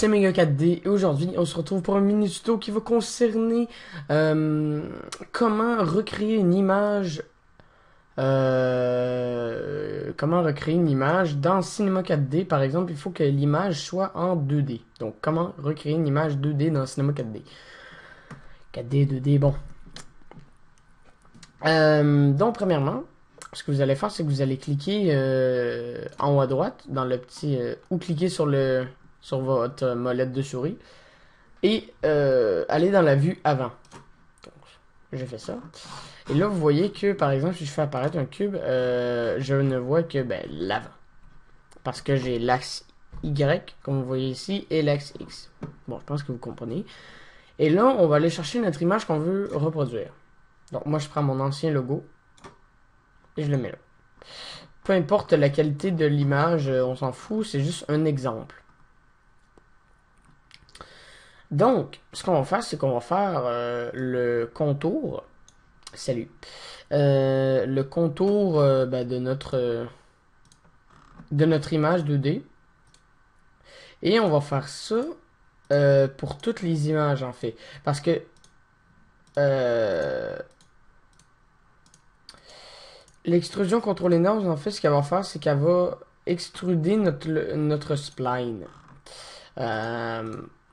c'est Mega 4D et aujourd'hui on se retrouve pour un mini tuto qui va concerner comment recréer une image dans Cinema 4D. Par exemple, il faut que l'image soit en 2D. Donc comment recréer une image 2D dans Cinema 4D. 4D, 2D, bon. Donc premièrement, ce que vous allez faire, c'est que vous allez cliquer en haut à droite dans le petit ou cliquer sur votre molette de souris et aller dans la vue avant. Donc, j'ai fait ça. Et là, vous voyez que, par exemple, si je fais apparaître un cube, je ne vois que l'avant. Parce que j'ai l'axe Y, comme vous voyez ici, et l'axe X. Bon, je pense que vous comprenez. Et là, on va aller chercher notre image qu'on veut reproduire. Donc, moi, je prends mon ancien logo et je le mets là. Peu importe la qualité de l'image, on s'en fout, c'est juste un exemple. Donc, ce qu'on va faire, c'est qu'on va faire le contour. Salut. Le contour de notre image 2D. Et on va faire ça pour toutes les images, en fait. Parce que l'extrusion contrôlée nose, en fait, ce qu'elle va faire, c'est qu'elle va extruder notre spline.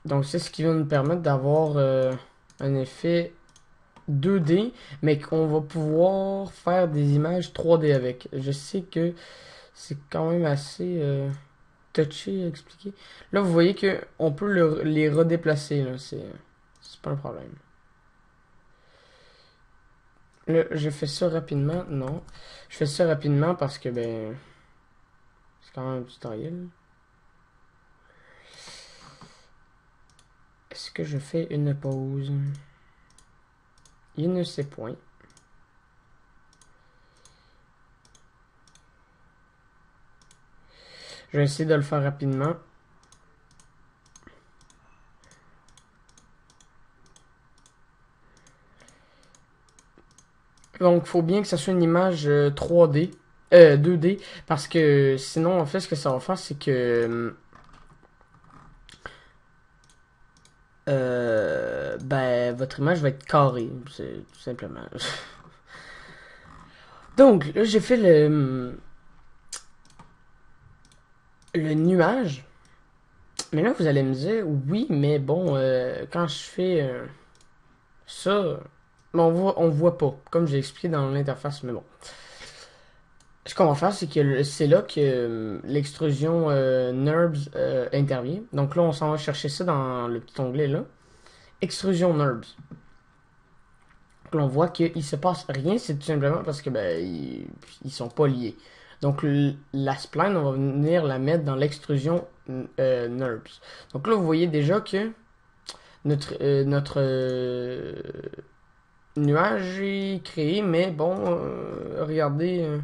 Donc, c'est ce qui va nous permettre d'avoir un effet 2D, mais qu'on va pouvoir faire des images 3D avec. Je sais que c'est quand même assez touché à expliquer. Là, vous voyez que on peut les redéplacer. Là, c'est pas un problème. Là, je fais ça rapidement. Non. Je fais ça rapidement parce que, c'est quand même un tutoriel. Est-ce que je fais une pause? Il ne sait point. Je vais essayer de le faire rapidement. Donc, il faut bien que ça soit une image 3D, 2D, parce que sinon, en fait, ce que ça va faire, c'est que votre image va être carrée, c'est tout simplement. Donc, là, j'ai fait le nuage. Mais là, vous allez me dire, oui, mais bon, quand je fais ça, on voit pas, comme j'ai expliqué dans l'interface, mais bon. Ce qu'on va faire, c'est que c'est là que l'extrusion NURBS intervient. Donc là, on s'en va chercher ça dans le petit onglet là. Extrusion NURBS. Donc là, on voit qu'il se passe rien, c'est tout simplement parce que ils sont pas liés. Donc la spline, on va venir la mettre dans l'extrusion NURBS. Donc là, vous voyez déjà que notre nuage est créé, mais bon, regardez,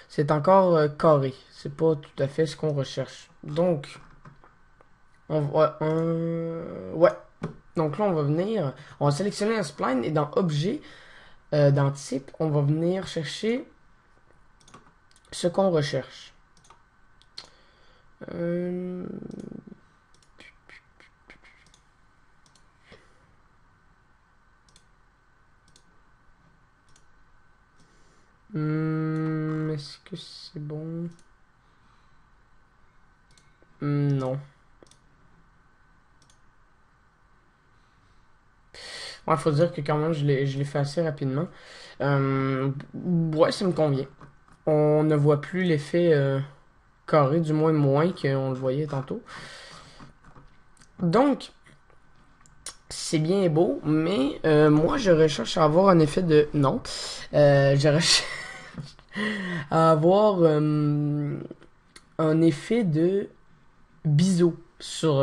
c'est encore carré. C'est pas tout à fait ce qu'on recherche. Donc, on va... ouais. Donc là, on va venir... On va sélectionner un spline et dans Objet, dans Type, on va venir chercher ce qu'on recherche. Est-ce que c'est bon? Non. Ouais, faut dire que quand même, je l'ai fait assez rapidement. Ouais, ça me convient. On ne voit plus l'effet carré, du moins qu'on le voyait tantôt. Donc, c'est bien et beau, mais moi, je recherche à avoir un effet de... Non. Je recherche à avoir un effet de biseau sur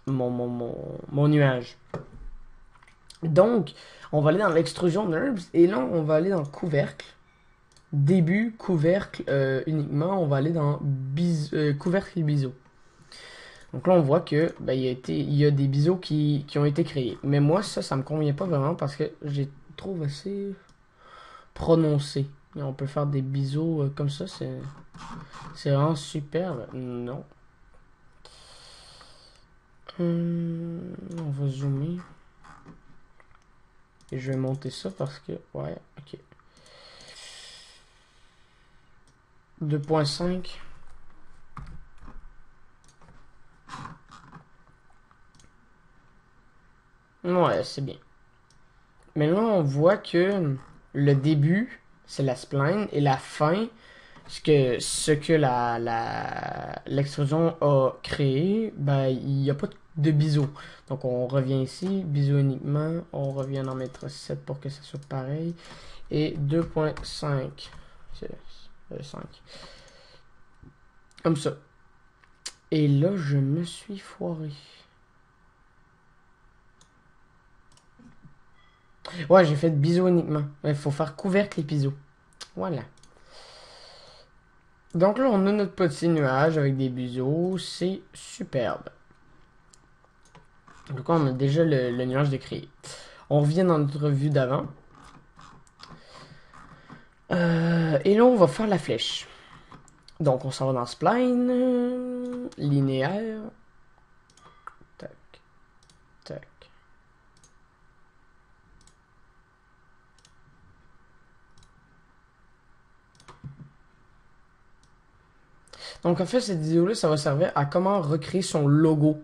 mon nuage. Donc, on va aller dans l'extrusion NURBS et là, on va aller dans couvercle. Début, couvercle uniquement, on va aller dans couvercle et biseau. Donc là, on voit que il y a des biseaux qui ont été créés. Mais moi, ça me convient pas vraiment parce que j'ai trouve assez prononcé. Et on peut faire des biseaux comme ça, c'est vraiment superbe. Non. On va zoomer. Et je vais monter ça parce que... Ouais, ok. 2.5. Ouais, c'est bien. Mais là, on voit que le début, c'est la spline, et la fin, ce que l'extrusion a créé, ben, il n'y a pas de biseau. Donc, on revient ici, biseau uniquement, on revient en mettre 7 pour que ça soit pareil, et 2.5. 5. Comme ça. Et là, je me suis foiré. Ouais, j'ai fait biseau uniquement. Il faut faire couvercle et biseau. Voilà. Donc là, on a notre petit nuage avec des biseaux. C'est superbe. Donc là, on a déjà le nuage de créer. On revient dans notre vue d'avant. Et là, on va faire la flèche. Donc, on s'en va dans spline, linéaire. Tac, tac. Donc, en fait, cette vidéo-là, ça va servir à comment recréer son logo.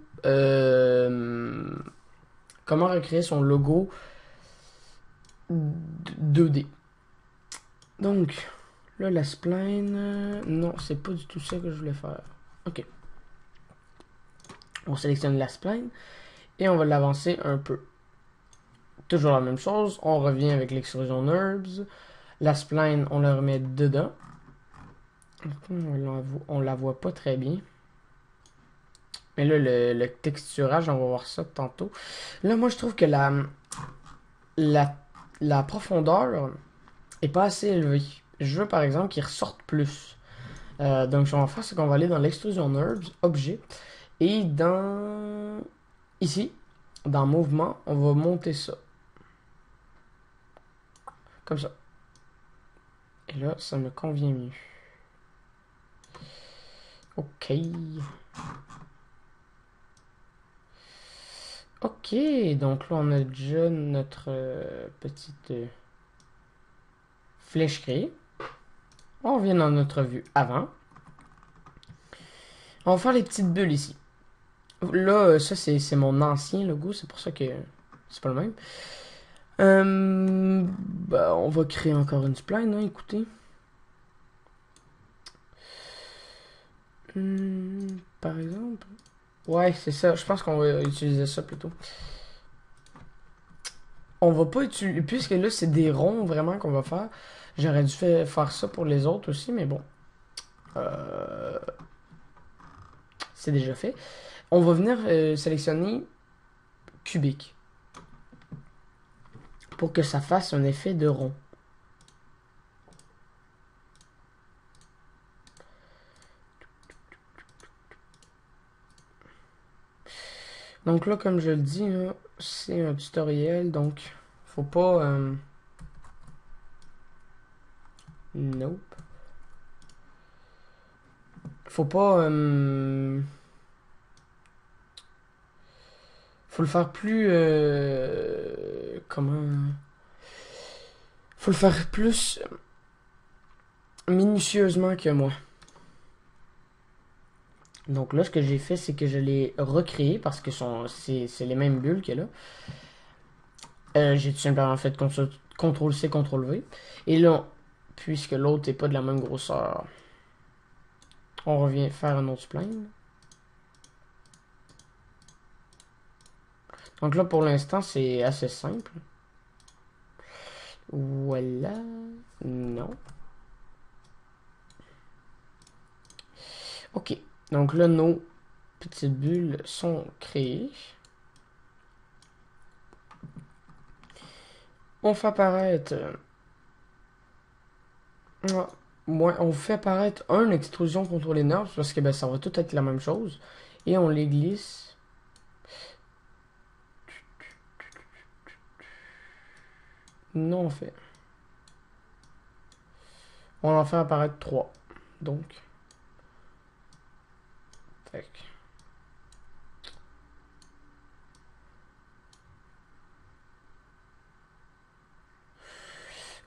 Comment recréer son logo 2D. Donc, là, la spline... non, c'est pas du tout ça que je voulais faire. Ok. On sélectionne la spline et on va l'avancer un peu. Toujours la même chose, on revient avec l'extrusion NURBS. La spline, on la remet dedans. On la voit pas très bien. Mais là, le texturage, on va voir ça tantôt. Là, moi, je trouve que la profondeur est pas assez élevée. Je veux, par exemple, qu'il ressorte plus. Donc, ce qu'on va faire, c'est qu'on va aller dans l'extrusion NURBS, objet, et dans... ici, dans mouvement, on va monter ça. Comme ça. Et là, ça me convient mieux. Ok. Ok, donc là, on a déjà notre petite flèche créée. On revient dans notre vue avant. On va faire les petites bulles ici. Là, ça, c'est mon ancien logo, c'est pour ça que c'est pas le même. Bah, on va créer encore une spline, hein, écoutez. Par exemple. Ouais, c'est ça. Je pense qu'on va utiliser ça plutôt. On va pas utiliser... Puisque là, c'est des ronds vraiment qu'on va faire. J'aurais dû faire ça pour les autres aussi, mais bon. C'est déjà fait. On va venir sélectionner cubique. Pour que ça fasse un effet de rond. Donc là, comme je le dis, c'est un tutoriel, donc faut pas... Nope. Faut pas... Faut le faire plus... comment... Faut le faire plus minutieusement que moi. Donc là, ce que j'ai fait, c'est que je l'ai recréé parce que c'est les mêmes bulles que là. J'ai tout simplement fait CTRL-C, CTRL-V. Et là, puisque l'autre n'est pas de la même grosseur, on revient faire un autre spline. Donc là, pour l'instant, c'est assez simple. Voilà. Non. Ok. Donc là, nos petites bulles sont créées. On fait apparaître... on fait apparaître un extrusion contrôlée NURBS parce que ben, ça va tout être la même chose. Et on les glisse. Non, on fait. On va en faire apparaître 3. Donc, tac.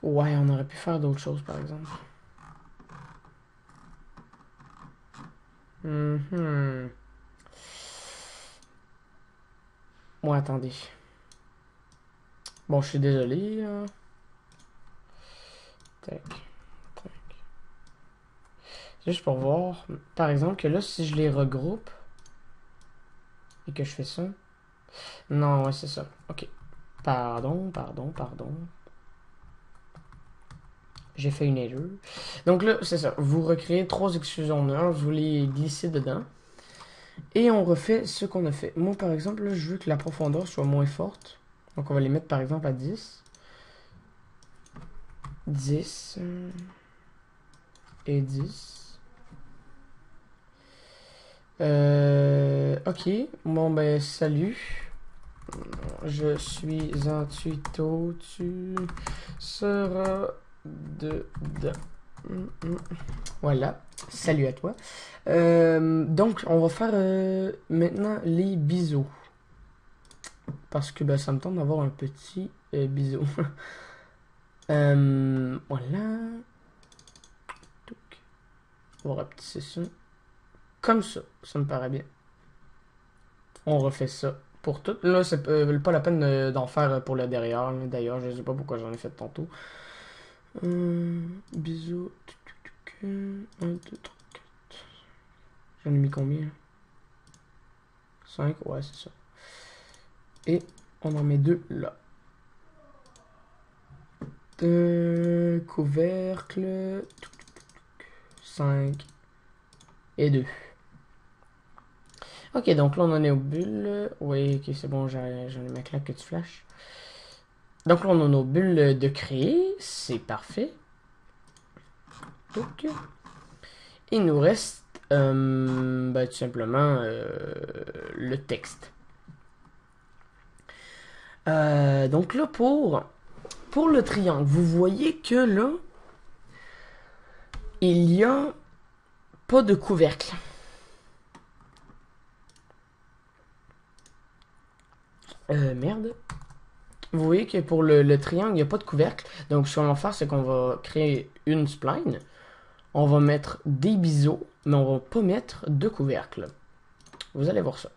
Ouais, on aurait pu faire d'autres choses, par exemple. Bon, attendez. Bon, je suis désolé. Tac, tac. Juste pour voir. Par exemple, que là, si je les regroupe et que je fais ça. Non, ouais, c'est ça. Ok. Pardon. J'ai fait une erreur. Donc là, c'est ça. Vous recréez 3 exclusionneurs, vous les glissez dedans. Et on refait ce qu'on a fait. Moi, par exemple, là, je veux que la profondeur soit moins forte. Donc, on va les mettre, par exemple, à 10. 10. Et 10. Ok. Bon, ben, salut. Je suis un tuto. Tu seras dedans. Voilà. Salut à toi. Donc, on va faire maintenant les biseaux. Parce que ben, ça me tente d'avoir un petit biseau. Voilà. On va rapetisser ça. Comme ça. Ça me paraît bien. On refait ça pour tout. Là, c'est pas la peine d'en faire pour le derrière. D'ailleurs, je sais pas pourquoi j'en ai fait tantôt. Bisous. 1, 2, 3, 4. J'en ai mis combien? 5, ouais, c'est ça. Et on en met 2 là. Couvercle. 5 et 2. Ok, donc là on en est aux bulles. Oui, ok, c'est bon, j'en ai ma claque que tu flashes. Donc là on en a nos bulles de créer. C'est parfait. Donc, il nous reste ben, tout simplement le texte. Donc là, pour le triangle, vous voyez que là, il n'y a pas de couvercle. Merde. Vous voyez que pour le triangle, il n'y a pas de couvercle. Donc, ce qu'on va faire, c'est qu'on va créer une spline. On va mettre des biseaux, mais on va pas mettre de couvercle. Vous allez voir ça.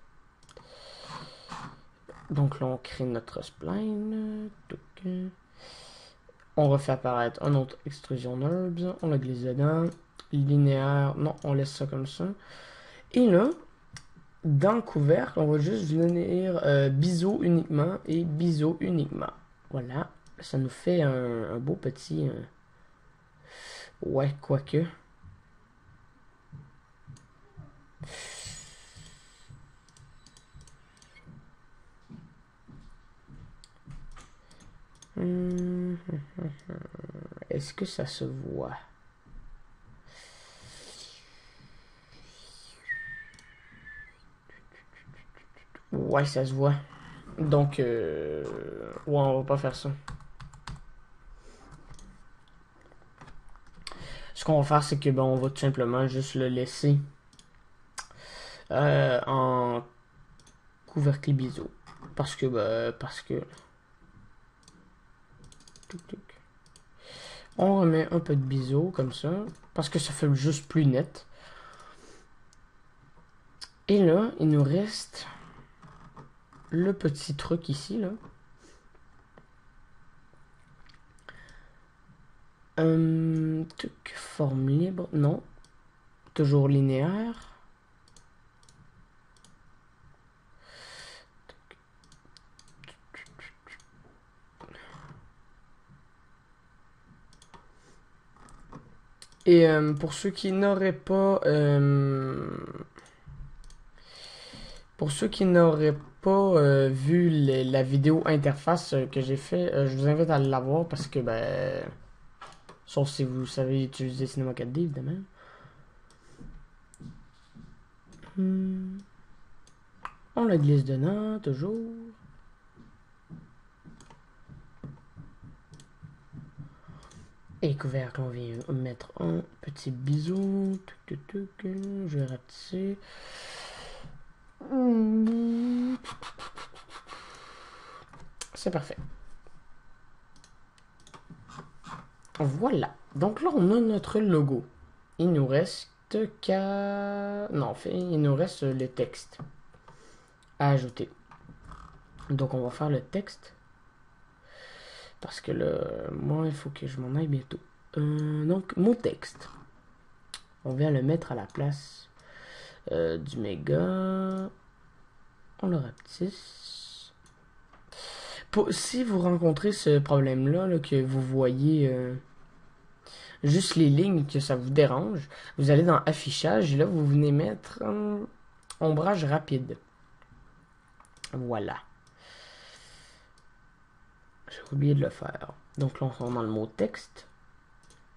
Donc là, on crée notre spline. On refait apparaître un autre extrusion NURBS. On le glisse dedans. Linéaire, non, on laisse ça comme ça. Et là, dans le couvercle, on va juste venir biseau uniquement et biseau uniquement. Voilà. Ça nous fait un beau petit... ouais, quoique. Est-ce que ça se voit? Ouais, ça se voit. Donc, ouais, on va pas faire ça. Ce qu'on va faire, c'est que ben, on va tout simplement juste le laisser en couvercle biseau. Parce que, on remet un peu de biseau comme ça. Parce que ça fait juste plus net. Et là, il nous reste le petit truc ici, là. Forme libre, non. Toujours linéaire. Et pour ceux qui n'auraient pas... pour ceux qui n'auraient pas vu la vidéo interface que j'ai fait, je vous invite à la voir parce que, ben... Sauf si vous savez utiliser Cinema 4D, évidemment. On le glisse dedans, toujours. Et couvercles, on vient mettre un petit bisou. Je vais rapetisser. C'est parfait. Voilà. Donc là, on a notre logo. Il nous reste qu'à... Non, en fait, il nous reste le texte à ajouter. Donc, on va faire le texte. Parce que là, moi, il faut que je m'en aille bientôt. Donc, mon texte. On vient le mettre à la place du méga. On le rapetisse. Si vous rencontrez ce problème-là, là, que vous voyez juste les lignes, que ça vous dérange, vous allez dans Affichage et là, vous venez mettre Ombrage rapide. Voilà. J'ai oublié de le faire. Donc là, on est dans le mot texte.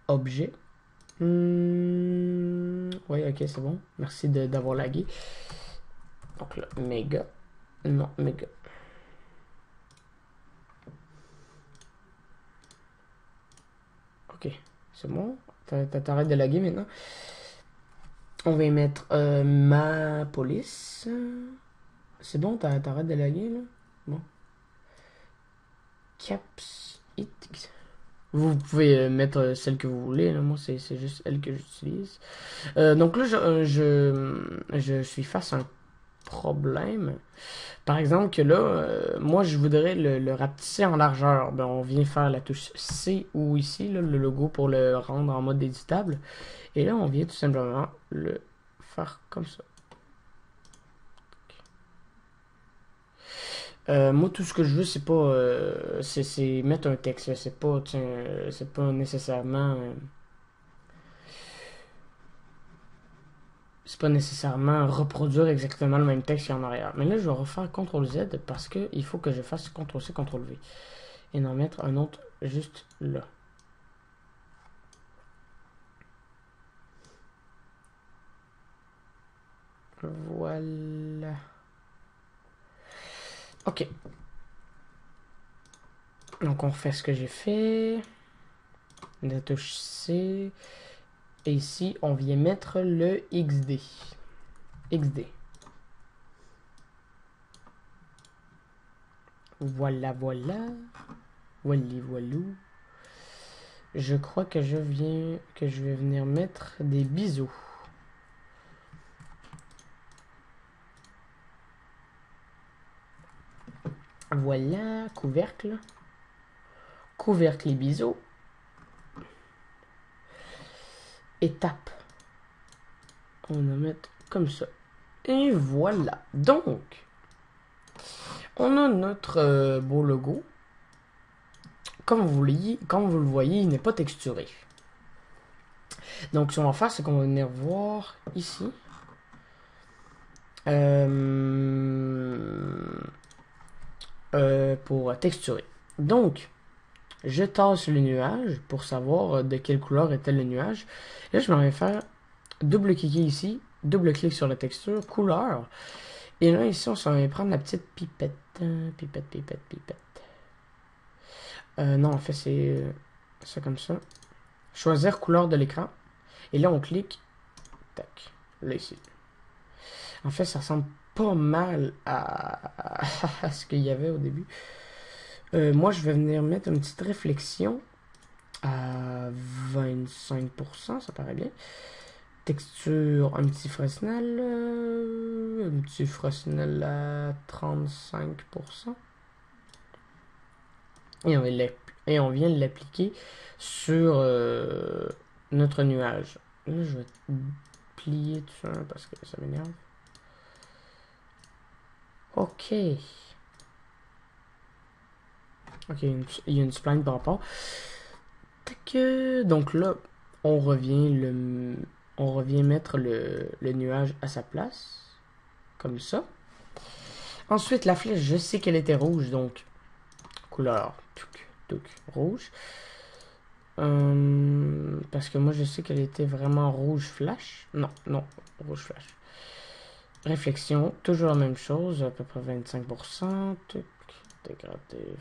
Objet. Oui, ok, c'est bon. Merci d'avoir lagué. Donc là, méga. Non, méga. Ok, c'est bon. T'arrêtes de laguer maintenant. On va y mettre ma police. C'est bon, t'arrêtes de laguer là. Bon. Caps it. Vous pouvez mettre celle que vous voulez. Là. Moi, c'est juste elle que j'utilise. Donc là, je suis face à un problème. Par exemple, que là, moi, je voudrais le rapetisser en largeur. Ben, on vient faire la touche C ou ici, là, le logo pour le rendre en mode éditable. Et là, on vient tout simplement le faire comme ça. Moi, tout ce que je veux, c'est pas, c'est mettre un texte. C'est pas nécessairement, c'est pas nécessairement reproduire exactement le même texte qu'il y a en arrière. Mais là, je vais refaire CTRL Z parce que il faut que je fasse CTRL C, CTRL V et en mettre un autre juste là. Voilà. Ok. Donc on fait ce que j'ai fait. La touche C. Et ici, on vient mettre le XD. XD. Voilà, voilà. Voilà, voilà. Je crois que je vais venir mettre des bisous. Voilà, couvercle. Couvercle et biseaux. Étape. On va mettre comme ça. Et voilà. Donc, on a notre beau logo. Comme vous le voyez, il n'est pas texturé. Donc, ce qu'on va faire, c'est qu'on va venir voir ici. Pour texturer. Donc, je tasse le nuage pour savoir de quelle couleur était le nuage. Là, je vais faire double-cliquer ici, double-clic sur la texture, couleur. Et là, ici, on va prendre la petite pipette. Pipette, pipette, pipette. Non, en fait, c'est ça comme ça. Choisir couleur de l'écran. Et là, on clique. Tac. Là, ici. En fait, ça ressemble pas mal à ce qu'il y avait au début. Moi, je vais venir mettre une petite réflexion à 25%, ça paraît bien. Texture, un petit Fresnel à 35%. Et on vient l'appliquer sur notre nuage. Là, je vais plier tout ça parce que ça m'énerve. Ok. Ok, il y a une spline par rapport. Donc là, on revient mettre le nuage à sa place. Comme ça. Ensuite, la flèche, je sais qu'elle était rouge, donc couleur rouge. Parce que moi, je sais qu'elle était vraiment rouge flash. Non, rouge flash. Réflexion, toujours la même chose, à peu près 25%. Dégradé.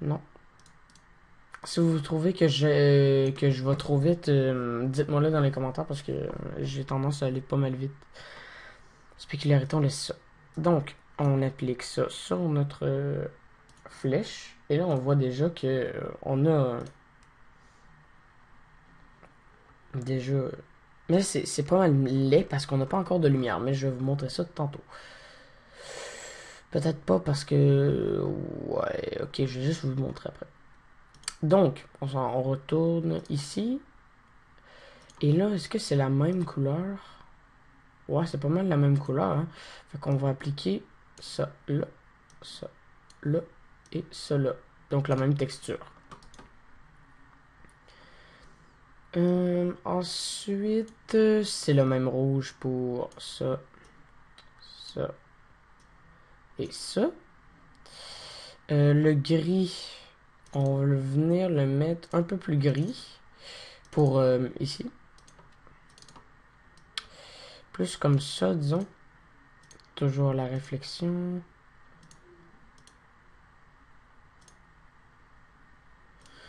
Non. Si vous trouvez que je vais trop vite, dites-moi là dans les commentaires parce que j'ai tendance à aller pas mal vite. Spécularité, on laisse ça. Donc, on applique ça sur notre flèche. Et là, on voit déjà que on a déjà... Mais c'est pas mal laid parce qu'on n'a pas encore de lumière. Mais je vais vous montrer ça tantôt. Peut-être pas parce que... Ouais, ok, je vais juste vous le montrer après. Donc, on retourne ici. Et là, est-ce que c'est la même couleur? Ouais, c'est pas mal la même couleur. Hein? Fait qu'on va appliquer ça là et ça là. Donc la même texture. Ensuite, c'est le même rouge pour ça, ça et ça. Le gris, on va venir le mettre un peu plus gris pour ici. Plus comme ça, disons. Toujours la réflexion.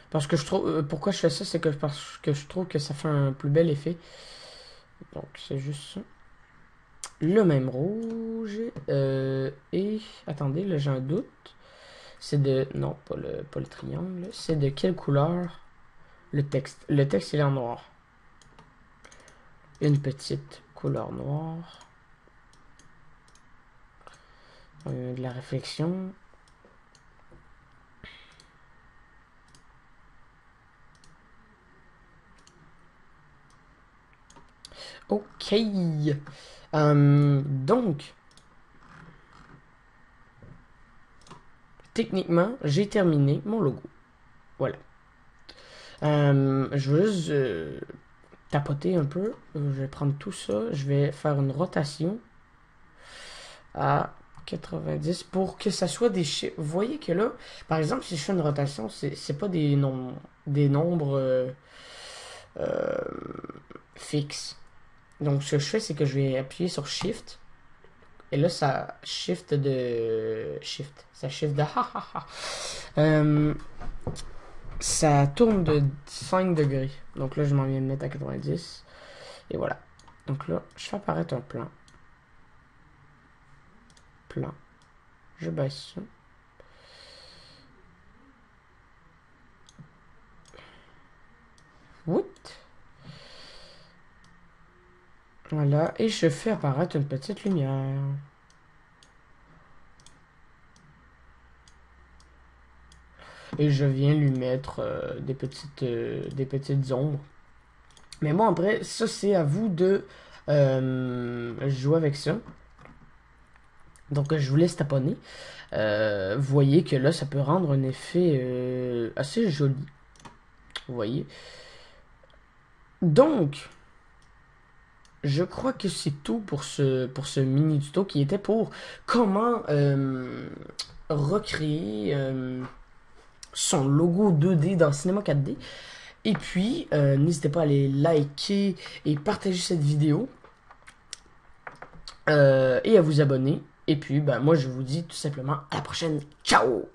Parce que je trouve... pourquoi je fais ça, c'est que parce que je trouve que ça fait un plus bel effet. Donc, c'est juste ça. Le même rouge. Et... Attendez, là, j'ai un doute. C'est de... Non, pas le triangle. C'est de quelle couleur? Le texte. Le texte, il est en noir. Une petite couleur noire. De la réflexion. Ok. Donc, techniquement, j'ai terminé mon logo. Voilà. Je veux juste tapoter un peu. Je vais prendre tout ça. Je vais faire une rotation à 90 pour que ça soit des chiffres. Vous voyez que là, par exemple, si je fais une rotation, c'est pas des nombres fixes. Donc, ce que je fais, c'est que je vais appuyer sur Shift. Et là, ça shift de... Shift. Ça shift de... ça tourne de 5 degrés. Donc là, je m'en viens de mettre à 90. Et voilà. Donc là, je fais apparaître un plan. Plan. Je baisse ça. What? Voilà. Et je fais apparaître une petite lumière. Et je viens lui mettre des petites ombres. Mais moi, après, ça, c'est à vous de jouer avec ça. Donc, je vous laisse taponner. Vous voyez que là, ça peut rendre un effet assez joli. Vous voyez. Donc, je crois que c'est tout pour ce mini tuto qui était pour comment recréer son logo 2D dans Cinema 4D. Et puis, n'hésitez pas à aller liker et partager cette vidéo. Et à vous abonner. Et puis, ben, moi, je vous dis tout simplement à la prochaine. Ciao!